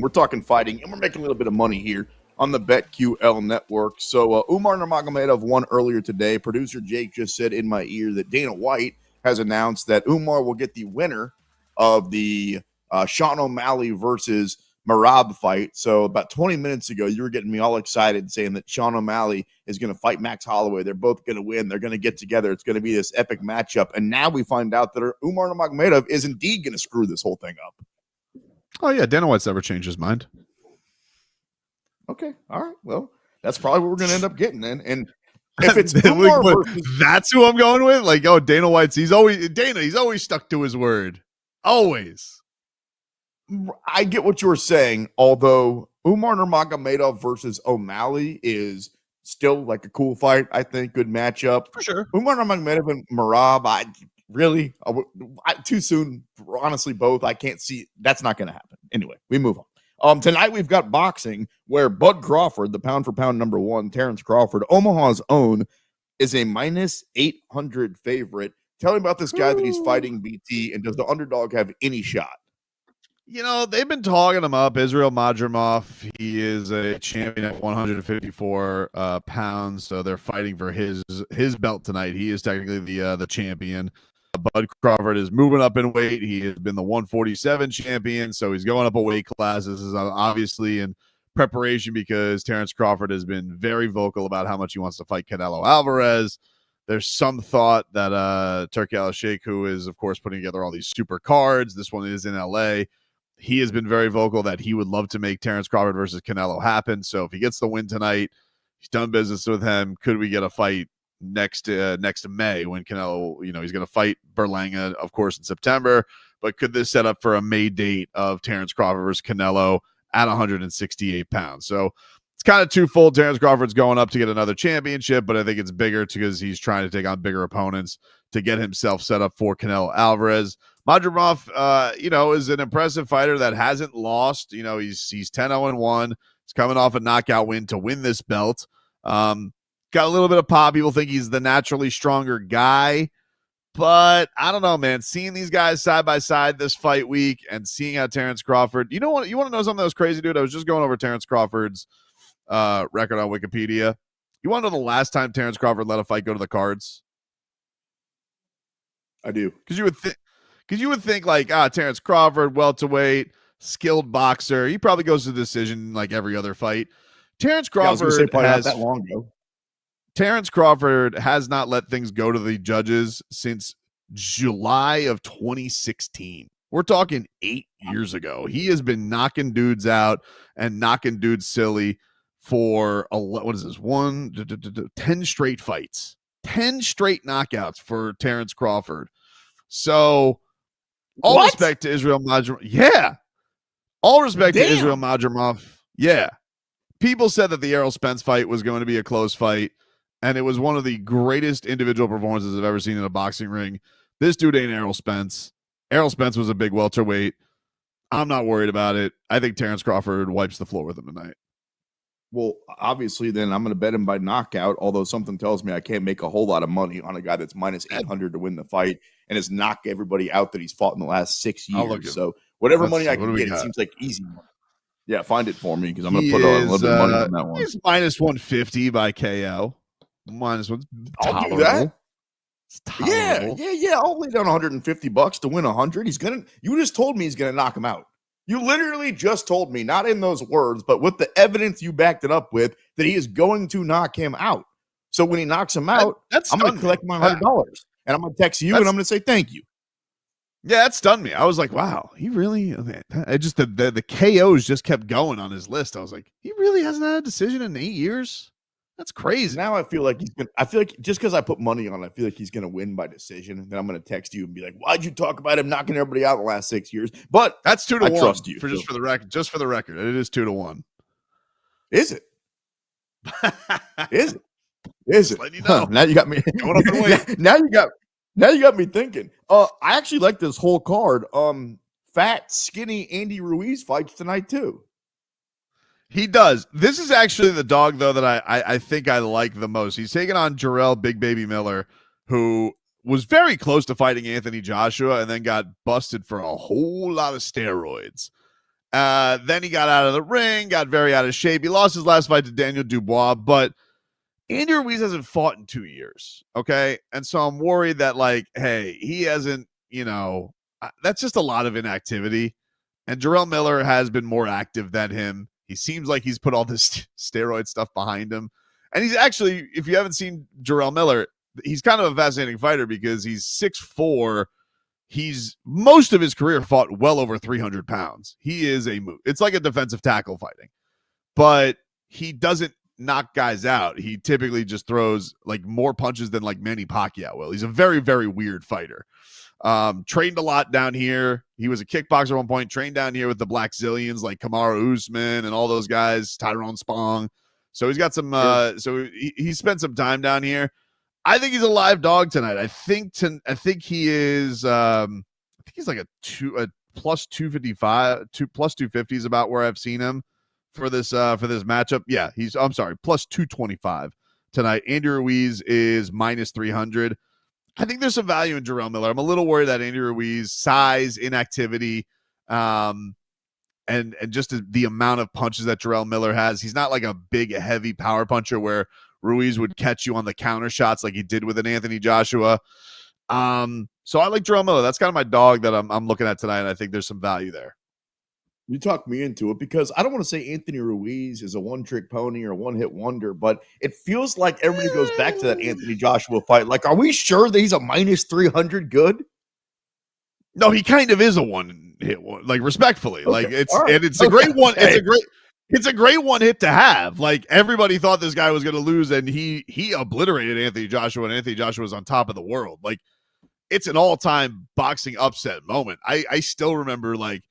We're talking fighting, and we're making a little bit of money here on the BetQL network. So Umar Nurmagomedov won earlier today. Producer Jake just said in my ear that Dana White has announced that Umar will get the winner of the Sean O'Malley versus Merab fight. So about 20 minutes ago, you were getting me all excited saying that Sean O'Malley is going to fight Max Holloway. They're both going to win. They're going to get together. It's going to be this epic matchup. And now we find out that Umar Nurmagomedov is indeed going to screw this whole thing up. Oh, yeah. Dana White's never changed his mind. Okay. All right. Well, that's probably what we're going to end up getting then. And if it's Umar versus... That's who I'm going with? Like, oh, Dana White's, he's always stuck to his word. Always. I get what you were saying, although Umar Nurmagomedov versus O'Malley is still like a cool fight. I think good matchup. For sure. Umar Nurmagomedov and Merab, too soon. Honestly, both. I can't see. That's not going to happen. Anyway, we move on. Tonight we've got boxing where Bud Crawford, the pound for pound number one, Terrence Crawford, Omaha's own, is a minus 800 favorite. Tell me about this guy that he's fighting, BT, and does the underdog have any shot? You know, they've been talking him up. Israel Madrimov, he is a champion at 154 pounds, so they're fighting for his belt tonight. He is technically the champion. Bud Crawford is moving up in weight. He has been the 147 champion, so he's going up a weight class. This is obviously in preparation because Terrence Crawford has been very vocal about how much he wants to fight Canelo Alvarez. There's some thought that Turki Al-Sheikh, who is, of course, putting together all these super cards, this one is in L.A., he has been very vocal that he would love to make Terrence Crawford versus Canelo happen. So if he gets the win tonight, he's done business with him. Could we get a fight next May when Canelo, he's going to fight Berlanga, of course, in September. But could this set up for a May date of Terrence Crawford versus Canelo at 168 pounds? So it's kind of twofold. Terrence Crawford's going up to get another championship, but I think it's bigger because he's trying to take on bigger opponents to get himself set up for Canelo Alvarez. Madrimov, is an impressive fighter that hasn't lost. He's 10-0-1. He's coming off a knockout win to win this belt. Got a little bit of pop. People think he's the naturally stronger guy, but I don't know, man. Seeing these guys side by side this fight week and seeing how Terrence Crawford, you want to know something that was crazy, dude? I was just going over Terrence Crawford's record on Wikipedia. You want to know the last time Terrence Crawford let a fight go to the cards? I do. Because you would think like, Terrence Crawford, welterweight, skilled boxer. He probably goes to decision like every other fight. Terrence Crawford not that long ago. Terrence Crawford has not let things go to the judges since July of 2016. We're talking 8 years ago. He has been knocking dudes out and knocking dudes silly for 10 straight fights. 10 straight knockouts for Terrence Crawford. So all respect to Israel Madrimov. Yeah. All respect to Israel Madrimov. Yeah. People said that the Errol Spence fight was going to be a close fight, and it was one of the greatest individual performances I've ever seen in a boxing ring. This dude ain't Errol Spence. Errol Spence was a big welterweight. I'm not worried about it. I think Terrence Crawford wipes the floor with him tonight. Well, obviously, then I'm going to bet him by knockout, although something tells me I can't make a whole lot of money on a guy that's minus 800 to win the fight and has knocked everybody out that he's fought in the last 6 years. So whatever money I can get, it seems like easy money. Yeah, find it for me because I'm going to put a little bit of money on that one. He's minus 150 by KO. Minus one. I'll do that. Yeah. I'll lay down $150 to win 100. You just told me he's going to knock him out. You literally just told me, not in those words, but with the evidence you backed it up with, that he is going to knock him out. So when he knocks him out, I'm going to collect my $100 and I'm going to text you and I'm going to say thank you. Yeah, that stunned me. I was like, wow, he really, the KOs just kept going on his list. I was like, he really hasn't had a decision in 8 years? That's crazy. Now I feel like just because I put money on it, I feel like he's going to win by decision. And then I'm going to text you and be like, why'd you talk about him knocking everybody out in the last 6 years? But that's 2-1. I trust you. Just for the record, it is 2-1. Is it? Is it? Is it? You know. Now you got me. Now you got me thinking. I actually like this whole card. Fat, skinny Andy Ruiz fights tonight too. He does. This is actually the dog, though, that I think I like the most. He's taking on Jarrell Big Baby Miller, who was very close to fighting Anthony Joshua and then got busted for a whole lot of steroids. Then he got out of the ring, got very out of shape. He lost his last fight to Daniel Dubois, but Andy Ruiz hasn't fought in 2 years. Okay. And so I'm worried that, like, hey, he hasn't, that's just a lot of inactivity. And Jarrell Miller has been more active than him. He seems like he's put all this steroid stuff behind him. And he's actually, if you haven't seen Jarrell Miller, he's kind of a fascinating fighter because he's 6'4". He's most of his career fought well over 300 pounds. He is a move. It's like a defensive tackle fighting, but he doesn't knock guys out. He typically just throws like more punches than like Manny Pacquiao will. He's a very, very weird fighter. Trained a lot down here. He was a kickboxer at one point, trained down here with the Black Zillions like Kamaru Usman and all those guys, Tyrone Spong. So he's got some, so he spent some time down here. I think he's a live dog tonight. I think he is. I think he's like a plus 255, plus 250 is about where I've seen him for this matchup. Yeah, I'm sorry, plus 225 tonight. Andy Ruiz is minus 300. I think there's some value in Jarrell Miller. I'm a little worried that Andy Ruiz size, inactivity, and just the amount of punches that Jarrell Miller has. He's not like a big, heavy power puncher where Ruiz would catch you on the counter shots like he did with an Anthony Joshua. So I like Jarrell Miller. That's kind of my dog that I'm looking at tonight, and I think there's some value there. You talked me into it because I don't want to say Anthony Ruiz is a one-trick pony or a one-hit wonder, but it feels like everybody goes back to that Anthony Joshua fight. Like, are we sure that he's a minus 300 good? No, he kind of is a one-hit one, like respectfully. Okay. Like it's right. And it's a great one. Hey. It's a great one hit to have. Like everybody thought this guy was going to lose, and he obliterated Anthony Joshua, and Anthony Joshua was on top of the world. Like it's an all-time boxing upset moment. I still remember like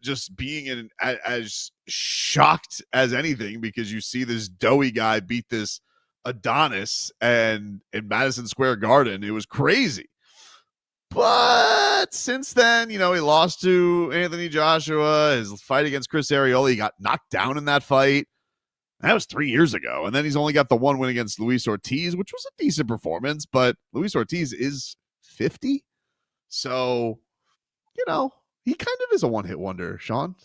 just being as shocked as anything because you see this doughy guy beat this Adonis and in Madison Square Garden. It was crazy. But since then, he lost to Anthony Joshua. His fight against Chris Arioli, he got knocked down in that fight. That was 3 years ago. And then he's only got the one win against Luis Ortiz, which was a decent performance. But Luis Ortiz is 50. So, he kind of is a one-hit wonder, Sean.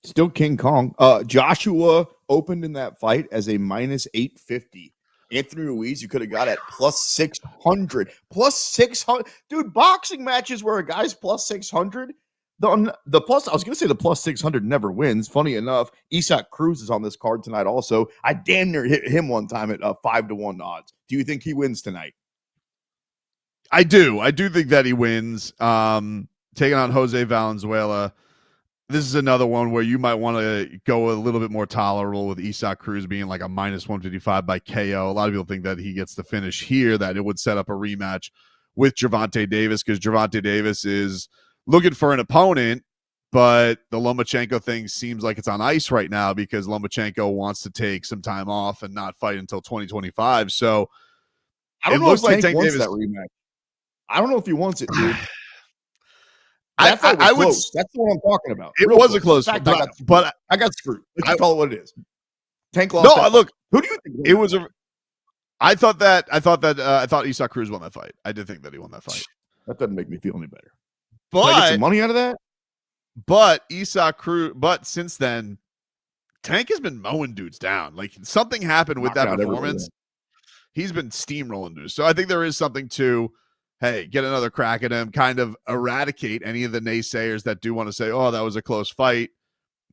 Still King Kong. Joshua opened in that fight as a minus 850. Anthony Ruiz, you could have got at plus 600. Plus 600. Dude, boxing matches where a guy's plus 600, the plus, I was going to say the plus 600 never wins. Funny enough, Isaac Cruz is on this card tonight also. I damn near hit him one time at 5-1 odds. Do you think he wins tonight? I do. I do think that he wins. Taking on Jose Valenzuela. This is another one where you might want to go a little bit more tolerable with Isaac Cruz being like a minus 155 by KO. A lot of people think that he gets the finish here, that it would set up a rematch with Gervonta Davis because Gervonta Davis is looking for an opponent, but the Lomachenko thing seems like it's on ice right now because Lomachenko wants to take some time off and not fight until 2025. So I don't know if Tank wants that rematch. I don't know if he wants it, dude. That fight was close. That's what I'm talking about. It was a close fight, but I got screwed. Let's call it what it is. Tank lost. No, look. Who do you think? It was a. I thought Isaac Cruz won that fight. I did think that he won that fight. That doesn't make me feel any better. But can I get some money out of that? But Isaac Cruz. But since then, Tank has been mowing dudes down. Like something happened with that performance. He's been steamrolling dudes. So I think there is something to. Hey, get another crack at him, kind of eradicate any of the naysayers that do want to say, oh, that was a close fight.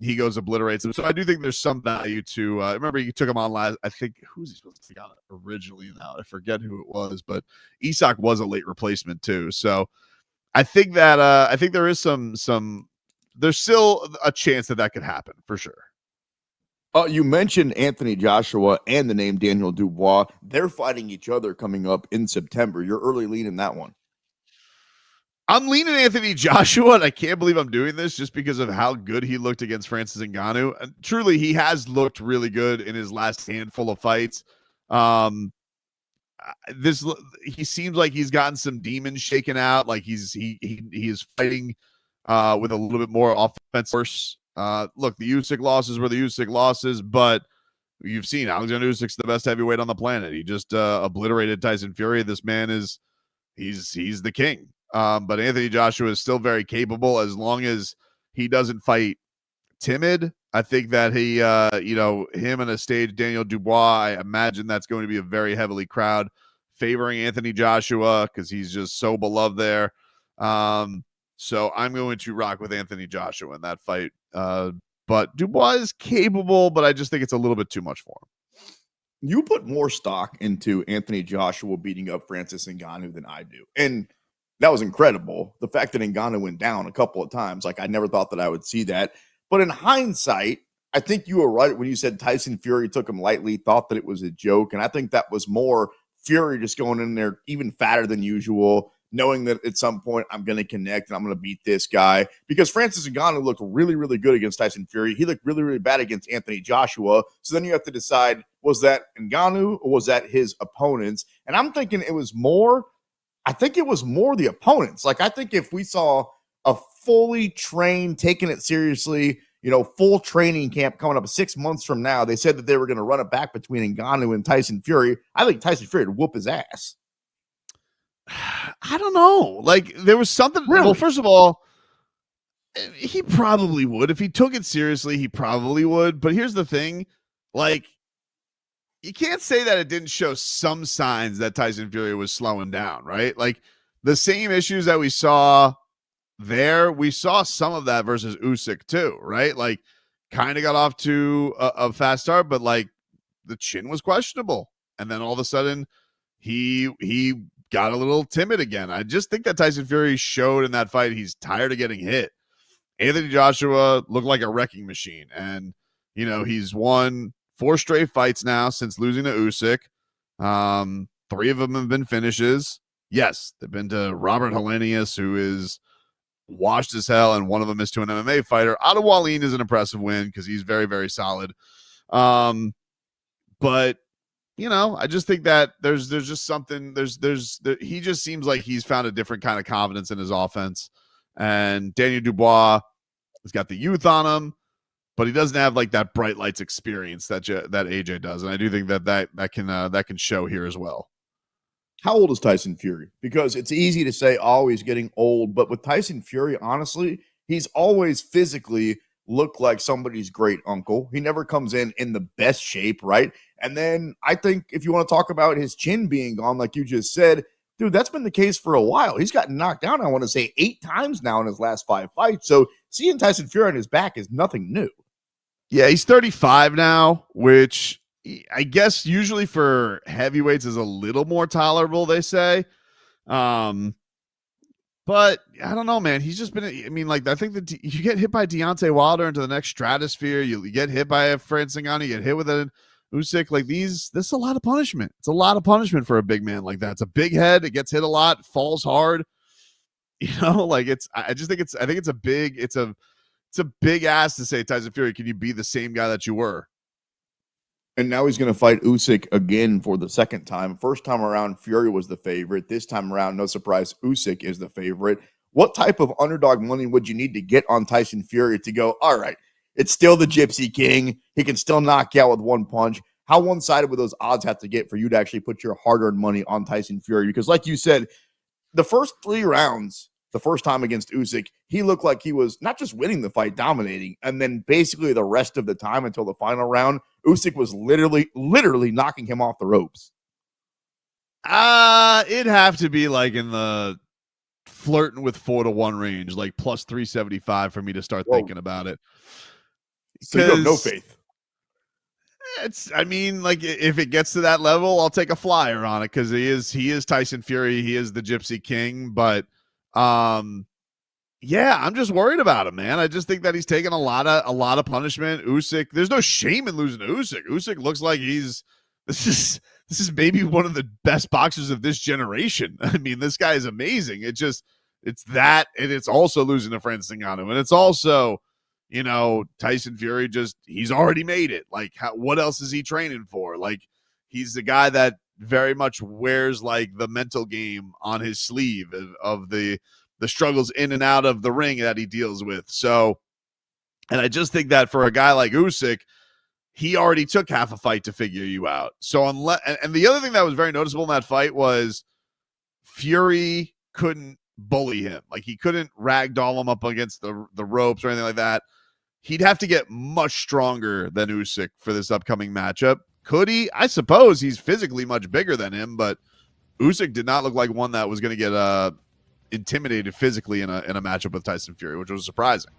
He goes, obliterates him. So I do think there's some value to, remember he took him on last, I think, who was he supposed to take on originally now? I forget who it was, but Isaac was a late replacement too. So I think that, I think there is there's still a chance that could happen for sure. You mentioned Anthony Joshua and the name Daniel Dubois. They're fighting each other coming up in September. You're early leaning that one. I'm leaning Anthony Joshua, and I can't believe I'm doing this just because of how good he looked against Francis Ngannou. And truly, he has looked really good in his last handful of fights. He seems like he's gotten some demons shaken out. Like he is fighting with a little bit more offense force. Look, the Usyk losses were the Usyk losses, but you've seen Alexander Usyk's the best heavyweight on the planet. He just obliterated Tyson Fury. This man he's the king. But Anthony Joshua is still very capable as long as he doesn't fight timid. I think that he, him and a stage Daniel Dubois, I imagine that's going to be a very heavily crowd favoring Anthony Joshua because he's just so beloved there. So I'm going to rock with Anthony Joshua in that fight. But Dubois is capable, but I just think it's a little bit too much for him. You put more stock into Anthony Joshua beating up Francis Ngannou than I do. And that was incredible. The fact that Ngannou went down a couple of times, like I never thought that I would see that. But in hindsight, I think you were right when you said Tyson Fury took him lightly, thought that it was a joke. And I think that was more Fury just going in there even fatter than usual, knowing that at some point I'm going to connect and I'm going to beat this guy. Because Francis Ngannou looked really, really good against Tyson Fury. He looked really, really bad against Anthony Joshua. So then you have to decide, was that Ngannou or was that his opponents? And I'm thinking it was more the opponents. Like, I think if we saw a fully trained, taking it seriously, full training camp coming up 6 months from now, they said that they were going to run it back between Ngannou and Tyson Fury. I think Tyson Fury would whoop his ass. I don't know. Like, there was something. Really? Well, first of all, he probably would. If he took it seriously, he probably would. But here's the thing. Like, you can't say that it didn't show some signs that Tyson Fury was slowing down, right? Like, the same issues that we saw there, we saw some of that versus Usyk too, right? Like, kind of got off to a fast start, but like the chin was questionable. And then all of a sudden he got a little timid again. I just think that Tyson Fury showed in that fight he's tired of getting hit. Anthony Joshua looked like a wrecking machine. And, he's won 4 straight fights now since losing to Usyk. 3 of them have been finishes. Yes, they've been to Robert Helenius, who is washed as hell, and one of them is to an MMA fighter. Ottawa Wallin is an impressive win because he's very, very solid. But I just think that there's just something. He just seems like he's found a different kind of confidence in his offense. And Daniel Dubois has got the youth on him, but he doesn't have like that bright lights experience that AJ does. And I do think that can show here as well. How old is Tyson Fury? Because it's easy to say, oh, he's getting old. But with Tyson Fury, honestly, he's always physically looked like somebody's great uncle. He never comes in the best shape, right? And then I think if you want to talk about his chin being gone, like you just said, dude, that's been the case for a while. He's gotten knocked down, I want to say 8 times now in his last 5 fights. So seeing Tyson Fury on his back is nothing new. Yeah, he's 35 now, which I guess usually for heavyweights is a little more tolerable, they say. But I don't know, man. He's just been, I think that you get hit by Deontay Wilder into the next stratosphere. You get hit by a Francis Ngannou, you get hit with an Usyk. Like this is a lot of punishment. It's a lot of punishment for a big man like that. It's a big head. It gets hit a lot, falls hard. I think it's a big ask to say, Tyson Fury, can you be the same guy that you were? And now he's going to fight Usyk again for the second time. First time around, Fury was the favorite. This time around, no surprise, Usyk is the favorite. What type of underdog money would you need to get on Tyson Fury to go, all right, it's still the Gypsy King. He can still knock you out with one punch. How one-sided would those odds have to get for you to actually put your hard-earned money on Tyson Fury? Because like you said, the first 3 rounds, the first time against Usyk, he looked like he was not just winning the fight, dominating. And then basically the rest of the time until the final round, Usyk was literally knocking him off the ropes. It'd have to be like in the flirting with 4-1 range, like plus 375 for me to start thinking about it. So you have no faith. If it gets to that level, I'll take a flyer on it because he is Tyson Fury. He is the Gypsy King, but yeah, I'm just worried about him, man. I just think that he's taking a lot of punishment. Usyk, there's no shame in losing to Usyk. Usyk looks like this is maybe one of the best boxers of this generation. I mean, this guy is amazing. It's that, and it's also losing to Francis Ngannou, and it's also, Tyson Fury he's already made it. Like, what else is he training for? Like, he's the guy that very much wears like the mental game on his sleeve of the struggles in and out of the ring that he deals with. So, and I just think that for a guy like Usyk, he already took half a fight to figure you out. So and the other thing that was very noticeable in that fight was Fury couldn't bully him. Like, he couldn't ragdoll him up against the ropes or anything like that. He'd have to get much stronger than Usyk for this upcoming matchup. Could he? I suppose he's physically much bigger than him, but Usyk did not look like one that was going to get intimidated physically in a matchup with Tyson Fury, which was surprising.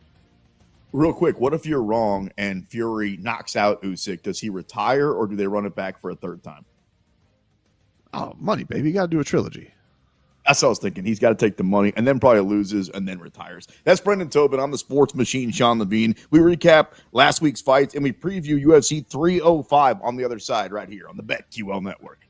Real quick, what if you're wrong and Fury knocks out Usyk? Does he retire or do they run it back for a third time? Oh, money, baby. You got to do a trilogy. That's what I was thinking. He's got to take the money and then probably loses and then retires. That's Brendan Tobin. I'm the sports machine, Sean Levine. We recap last week's fights and we preview UFC 305 on the other side right here on the BetQL Network.